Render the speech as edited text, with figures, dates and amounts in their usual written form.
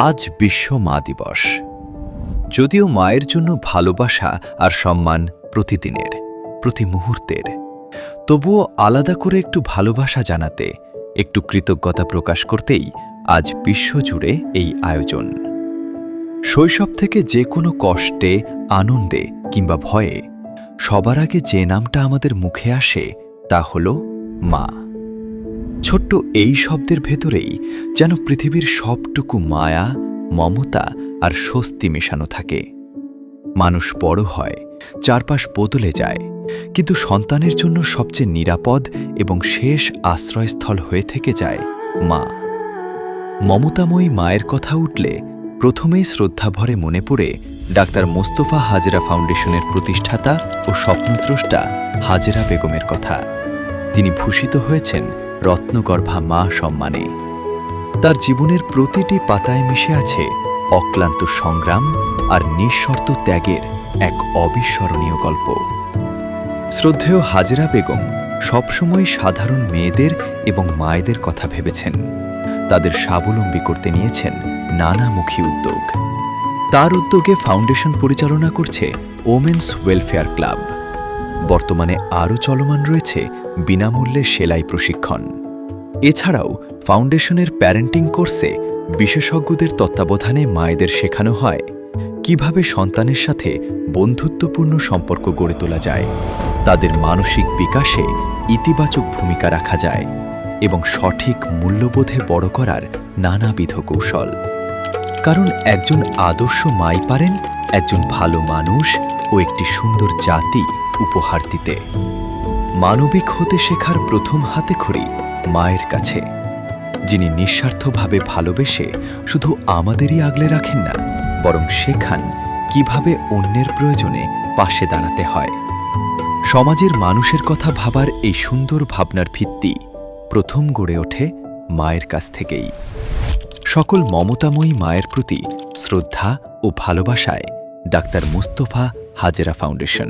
আজ বিশ্ব মা দিবস। যদিও মায়ের জন্য ভালোবাসা আর সম্মান প্রতিদিনের, প্রতি মুহূর্তের, তবুও আলাদা করে একটু ভালোবাসা জানাতে, একটু কৃতজ্ঞতা প্রকাশ করতেই আজ বিশ্বজুড়ে এই আয়োজন। শৈশব থেকে যে কোনো কষ্টে, আনন্দে কিংবা ভয়ে সবার আগে যে নামটা আমাদের মুখে আসে তা হল মা। ছোট্ট এই শব্দের ভেতরেই যেন পৃথিবীর সবটুকু মায়া, মমতা আর স্বস্তি মেশানো থাকে। মানুষ বড় হয়, চারপাশ বদলে যায়, কিন্তু সন্তানের জন্য সবচেয়ে নিরাপদ এবং শেষ আশ্রয়স্থল হয়ে থেকে যায় মা। মমতাময়ী মায়ের কথা উঠলে প্রথমেই শ্রদ্ধাভরে মনে পড়ে ডাক্তার মোস্তফা হাজেরা ফাউন্ডেশনের প্রতিষ্ঠাতা ও স্বপ্নদ্রষ্টা হাজেরা বেগমের কথা। তিনি ভূষিত হয়েছেন রত্নগর্ভা মা সম্মানে। তার জীবনের প্রতিটি পাতায় মিশে আছে অক্লান্ত সংগ্রাম আর নিঃশর্ত ত্যাগের এক অবিস্মরণীয় গল্প। শ্রদ্ধেয় হাজেরা বেগম সবসময় সাধারণ মেয়েদের এবং মায়েদের কথা ভেবেছেন। তাদের স্বাবলম্বী করতে নিয়েছেন নানামুখী উদ্যোগ। তার উদ্যোগে ফাউন্ডেশন পরিচালনা করছে ওমেন্স ওয়েলফেয়ার ক্লাব। বর্তমানে আরও চলমান রয়েছে বিনামূল্যে সেলাই প্রশিক্ষণ। এছাড়াও ফাউন্ডেশনের প্যারেন্টিং কোর্সে বিশেষজ্ঞদের তত্ত্বাবধানে মায়েদের শেখানো হয় কিভাবে সন্তানের সাথে বন্ধুত্বপূর্ণ সম্পর্ক গড়ে তোলা যায়, তাদের মানসিক বিকাশে ইতিবাচক ভূমিকা রাখা যায় এবং সঠিক মূল্যবোধে বড় করার নানাবিধ কৌশল। কারণ একজন আদর্শ মাই পারেন একজন ভালো মানুষ ও একটি সুন্দর জাতি উপহার দিতে। মানবিক হতে শেখার প্রথম হাতেখড়ি মায়ের কাছে, যিনি নিঃস্বার্থভাবে ভালোবেসে শুধু আমাদেরই আগলে রাখেন না, বরং শেখান কিভাবে অন্যের প্রয়োজনে পাশে দাঁড়াতে হয়। সমাজের মানুষের কথা ভাবার এই সুন্দর ভাবনার ভিত্তি প্রথম গড়ে ওঠে মায়ের কাছ থেকেই। সকল মমতাময়ী মায়ের প্রতি শ্রদ্ধা ও ভালোবাসায় ডাক্তার মোস্তফা হাজেরা ফাউন্ডেশন।